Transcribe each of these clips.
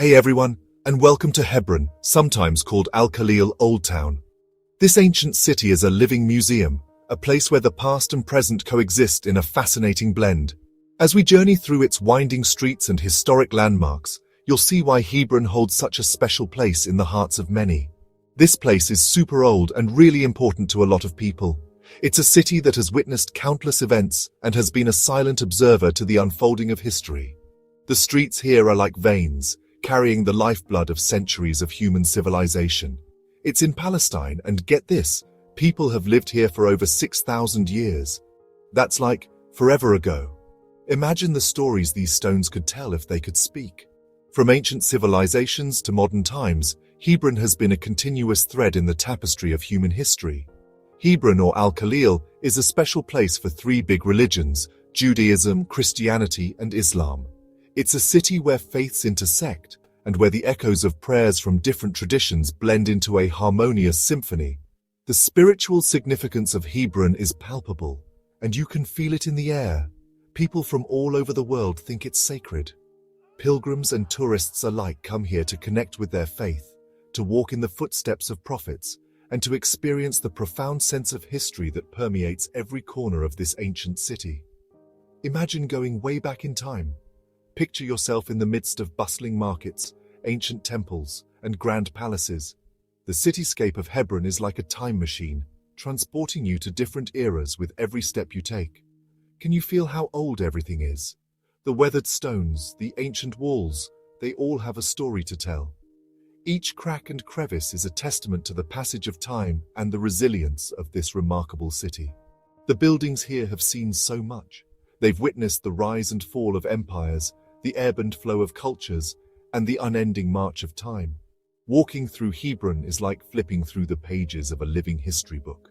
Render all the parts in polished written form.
Hey everyone, and welcome to Hebron, sometimes called Al-Khalil Old Town. This ancient city is a living museum, a place where the past and present coexist in a fascinating blend. As we journey through its winding streets and historic landmarks, you'll see why Hebron holds such a special place in the hearts of many. This place is super old and really important to a lot of people. It's a city that has witnessed countless events and has been a silent observer to the unfolding of history. The streets here are like veins, carrying the lifeblood of centuries of human civilization. It's in Palestine, and get this, people have lived here for over 6,000 years. That's like forever ago. Imagine the stories these stones could tell if they could speak. From ancient civilizations to modern times, Hebron has been a continuous thread in the tapestry of human history. Hebron, or Al-Khalil, is a special place for three big religions: Judaism, Christianity, and Islam. It's a city where faiths intersect, and where the echoes of prayers from different traditions blend into a harmonious symphony. The spiritual significance of Hebron is palpable, and you can feel it in the air. People from all over the world think it's sacred. Pilgrims and tourists alike come here to connect with their faith, to walk in the footsteps of prophets, and to experience the profound sense of history that permeates every corner of this ancient city. Imagine going way back in time. Picture yourself in the midst of bustling markets, ancient temples, and grand palaces. The cityscape of Hebron is like a time machine, transporting you to different eras with every step you take. Can you feel how old everything is? The weathered stones, the ancient walls, they all have a story to tell. Each crack and crevice is a testament to the passage of time and the resilience of this remarkable city. The buildings here have seen so much. They've witnessed the rise and fall of empires, the ebb and flow of cultures, and the unending march of time. Walking through Hebron is like flipping through the pages of a living history book.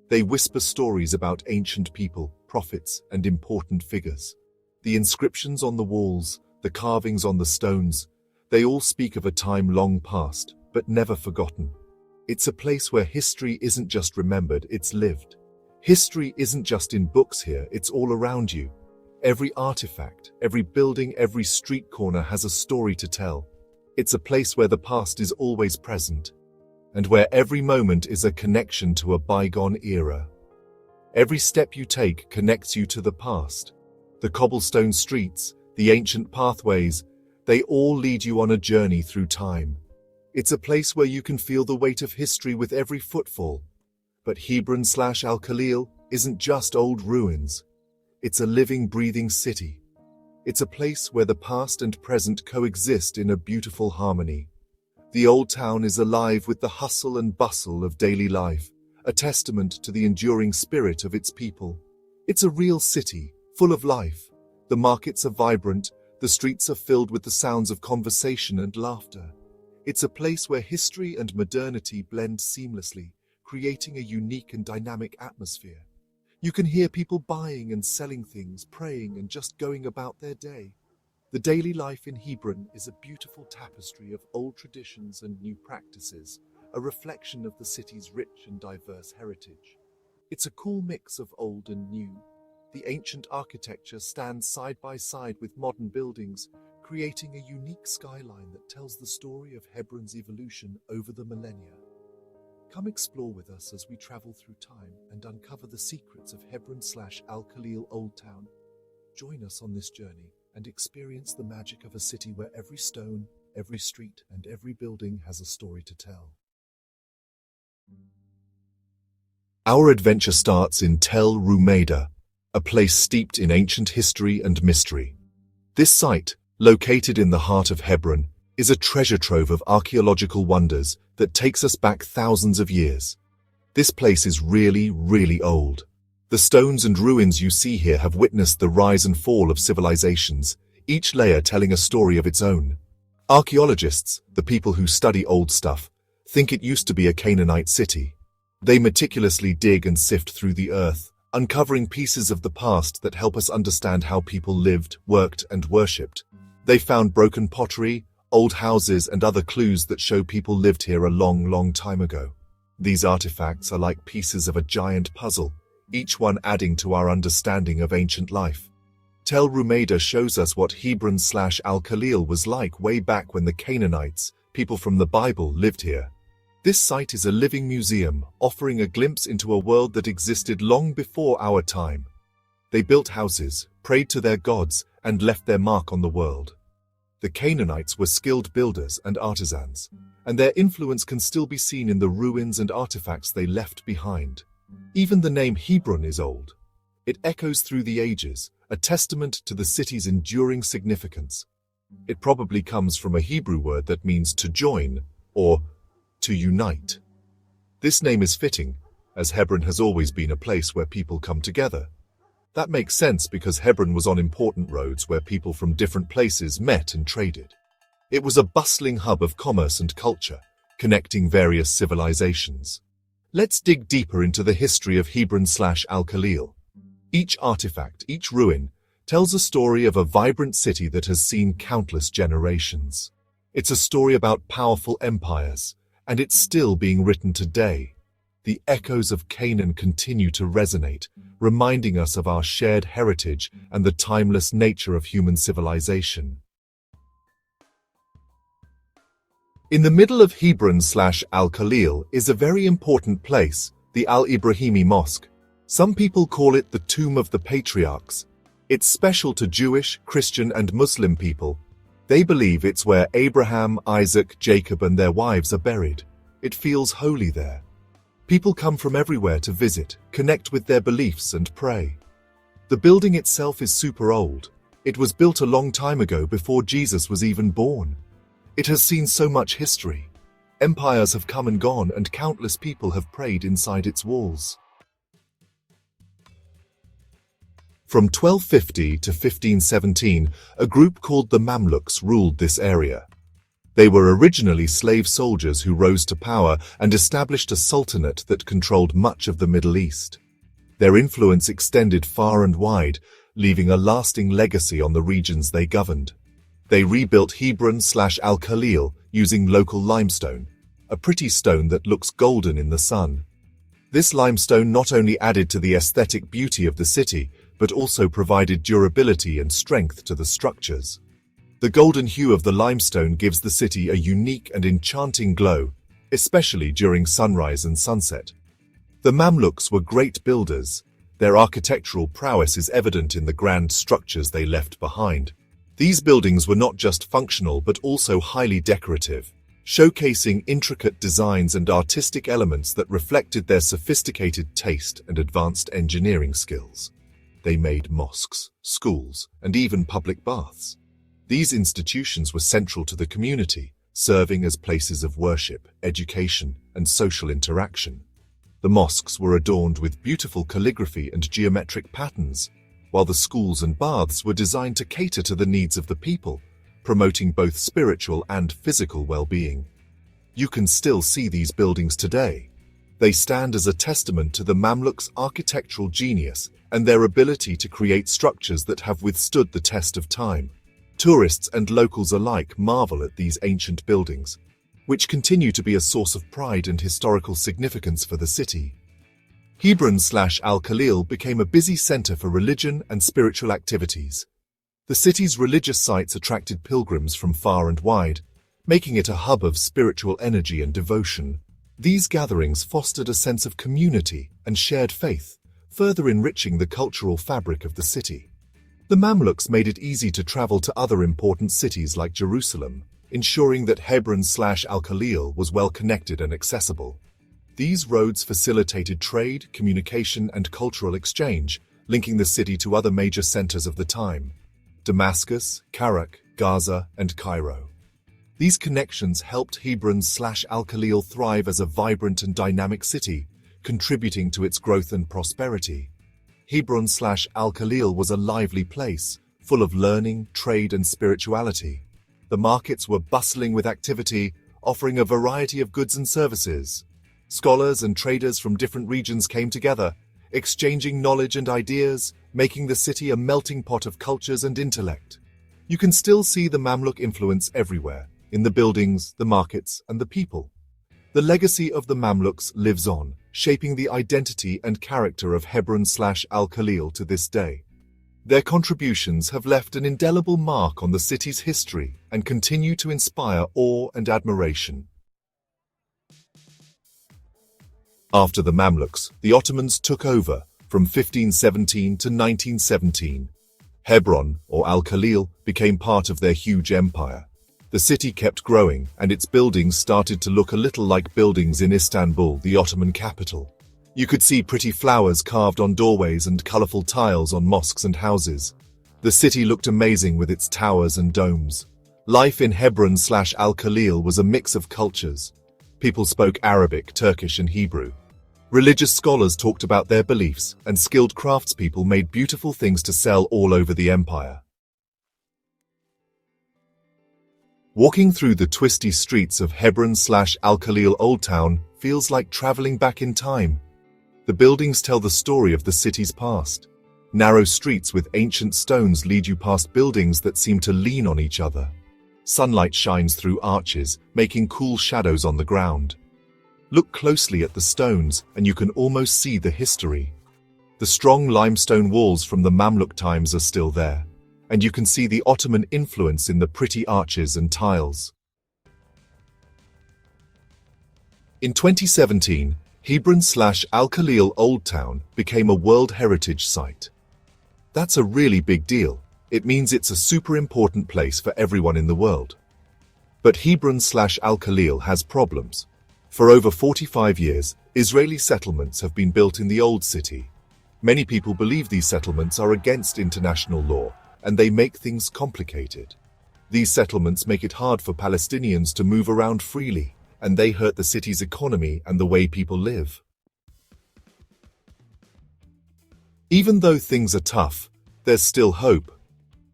They whisper stories about ancient people, prophets, and important figures. The inscriptions on the walls, the carvings on the stones, they all speak of a time long past, but never forgotten. It's a place where history isn't just remembered, it's lived. History isn't just in books here, it's all around you. Every artifact, every building, every street corner has a story to tell. It's a place where the past is always present, and where every moment is a connection to a bygone era. Every step you take connects you to the past. The cobblestone streets, the ancient pathways, they all lead you on a journey through time. It's a place where you can feel the weight of history with every footfall. But Hebron/Al-Khalil isn't just old ruins. It's a living, breathing city. It's a place where the past and present coexist in a beautiful harmony. The old town is alive with the hustle and bustle of daily life, a testament to the enduring spirit of its people. It's a real city, full of life. The markets are vibrant, the streets are filled with the sounds of conversation and laughter. It's a place where history and modernity blend seamlessly, creating a unique and dynamic atmosphere. You can hear people buying and selling things, praying and just going about their day. The daily life in Hebron is a beautiful tapestry of old traditions and new practices, a reflection of the city's rich and diverse heritage. It's a cool mix of old and new. The ancient architecture stands side by side with modern buildings, creating a unique skyline that tells the story of Hebron's evolution over the millennia. Come explore with us as we travel through time and uncover the secrets of Hebron/Al-Khalil Old Town. Join us on this journey and experience the magic of a city where every stone, every street, and every building has a story to tell. Our adventure starts in Tel Rumeida, a place steeped in ancient history and mystery. This site, located in the heart of Hebron, is a treasure trove of archaeological wonders that takes us back thousands of years. This place is really, really old. The stones and ruins you see here have witnessed the rise and fall of civilizations, each layer telling a story of its own. Archaeologists, the people who study old stuff, think it used to be a Canaanite city. They meticulously dig and sift through the earth, uncovering pieces of the past that help us understand how people lived, worked, and worshipped. They found broken pottery, old houses, and other clues that show people lived here a long, long time ago. These artifacts are like pieces of a giant puzzle, each one adding to our understanding of ancient life. Tel Rumeida shows us what Hebron/Al-Khalil was like way back when the Canaanites, people from the Bible, lived here. This site is a living museum, offering a glimpse into a world that existed long before our time. They built houses, prayed to their gods, and left their mark on the world. The Canaanites were skilled builders and artisans, and their influence can still be seen in the ruins and artifacts they left behind. Even the name Hebron is old. It echoes through the ages, a testament to the city's enduring significance. It probably comes from a Hebrew word that means to join or to unite. This name is fitting, as Hebron has always been a place where people come together. That makes sense because Hebron was on important roads where people from different places met and traded. It was a bustling hub of commerce and culture, connecting various civilizations. Let's dig deeper into the history of Hebron/Al-Khalil. Each artifact, each ruin, tells a story of a vibrant city that has seen countless generations. It's a story about powerful empires, and it's still being written today. The echoes of Canaan continue to resonate, reminding us of our shared heritage and the timeless nature of human civilization. In the middle of Hebron/Al-Khalil is a very important place, the Al-Ibrahimi Mosque. Some people call it the Tomb of the Patriarchs. It's special to Jewish, Christian, and Muslim people. They believe it's where Abraham, Isaac, Jacob, and their wives are buried. It feels holy there. People come from everywhere to visit, connect with their beliefs, and pray. The building itself is super old. It was built a long time ago before Jesus was even born. It has seen so much history. Empires have come and gone, and countless people have prayed inside its walls. From 1250 to 1517, a group called the Mamluks ruled this area. They were originally slave soldiers who rose to power and established a sultanate that controlled much of the Middle East. Their influence extended far and wide, leaving a lasting legacy on the regions they governed. They rebuilt Hebron/Al-Khalil using local limestone, a pretty stone that looks golden in the sun. This limestone not only added to the aesthetic beauty of the city, but also provided durability and strength to the structures. The golden hue of the limestone gives the city a unique and enchanting glow, especially during sunrise and sunset. The Mamluks were great builders. Their architectural prowess is evident in the grand structures they left behind. These buildings were not just functional but also highly decorative, showcasing intricate designs and artistic elements that reflected their sophisticated taste and advanced engineering skills. They made mosques, schools, and even public baths. These institutions were central to the community, serving as places of worship, education, and social interaction. The mosques were adorned with beautiful calligraphy and geometric patterns, while the schools and baths were designed to cater to the needs of the people, promoting both spiritual and physical well-being. You can still see these buildings today. They stand as a testament to the Mamluks' architectural genius and their ability to create structures that have withstood the test of time. Tourists and locals alike marvel at these ancient buildings, which continue to be a source of pride and historical significance for the city. Hebron/Al-Khalil became a busy center for religion and spiritual activities. The city's religious sites attracted pilgrims from far and wide, making it a hub of spiritual energy and devotion. These gatherings fostered a sense of community and shared faith, further enriching the cultural fabric of the city. The Mamluks made it easy to travel to other important cities like Jerusalem, ensuring that Hebron/Al-Khalil was well connected and accessible. These roads facilitated trade, communication, and cultural exchange, linking the city to other major centers of the time: Damascus, Karak, Gaza, and Cairo. These connections helped Hebron/Al-Khalil thrive as a vibrant and dynamic city, contributing to its growth and prosperity. Hebron/Al-Khalil was a lively place, full of learning, trade, and spirituality. The markets were bustling with activity, offering a variety of goods and services. Scholars and traders from different regions came together, exchanging knowledge and ideas, making the city a melting pot of cultures and intellect. You can still see the Mamluk influence everywhere, in the buildings, the markets, and the people. The legacy of the Mamluks lives on, shaping the identity and character of Hebron/Al-Khalil to this day. Their contributions have left an indelible mark on the city's history and continue to inspire awe and admiration. After the Mamluks, the Ottomans took over from 1517 to 1917. Hebron, or Al-Khalil, became part of their huge empire. The city kept growing, and its buildings started to look a little like buildings in Istanbul, the Ottoman capital. You could see pretty flowers carved on doorways and colorful tiles on mosques and houses. The city looked amazing with its towers and domes. Life in Hebron/Al-Khalil was a mix of cultures. People spoke Arabic, Turkish, and Hebrew. Religious scholars talked about their beliefs, and skilled craftspeople made beautiful things to sell all over the empire. Walking through the twisty streets of Hebron/Al-Khalil Old Town feels like traveling back in time. The buildings tell the story of the city's past. Narrow streets with ancient stones lead you past buildings that seem to lean on each other. Sunlight shines through arches, making cool shadows on the ground. Look closely at the stones, and you can almost see the history. The strong limestone walls from the Mamluk times are still there, and you can see the Ottoman influence in the pretty arches and tiles. In 2017, Hebron/Al-Khalil Old Town became a World Heritage Site. That's a really big deal. It means it's a super important place for everyone in the world. But Hebron/Al-Khalil has problems. For over 45 years, Israeli settlements have been built in the old city. Many people believe these settlements are against international law, and they make things complicated. These settlements make it hard for Palestinians to move around freely, and they hurt the city's economy and the way people live. Even though things are tough, there's still hope.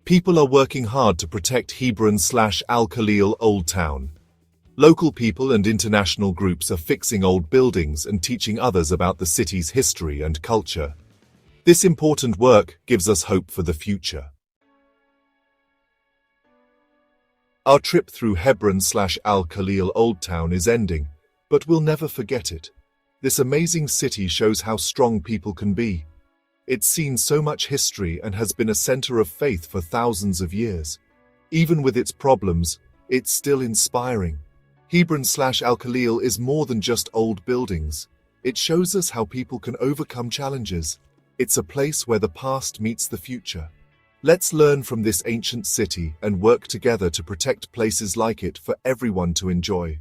People are working hard to protect Hebron/Al-Khalil Old Town. Local people and international groups are fixing old buildings and teaching others about the city's history and culture. This important work gives us hope for the future. Our trip through Hebron/Al-Khalil Old Town is ending, but we'll never forget it. This amazing city shows how strong people can be. It's seen so much history and has been a center of faith for thousands of years. Even with its problems, it's still inspiring. Hebron/Al-Khalil is more than just old buildings. It shows us how people can overcome challenges. It's a place where the past meets the future. Let's learn from this ancient city and work together to protect places like it for everyone to enjoy.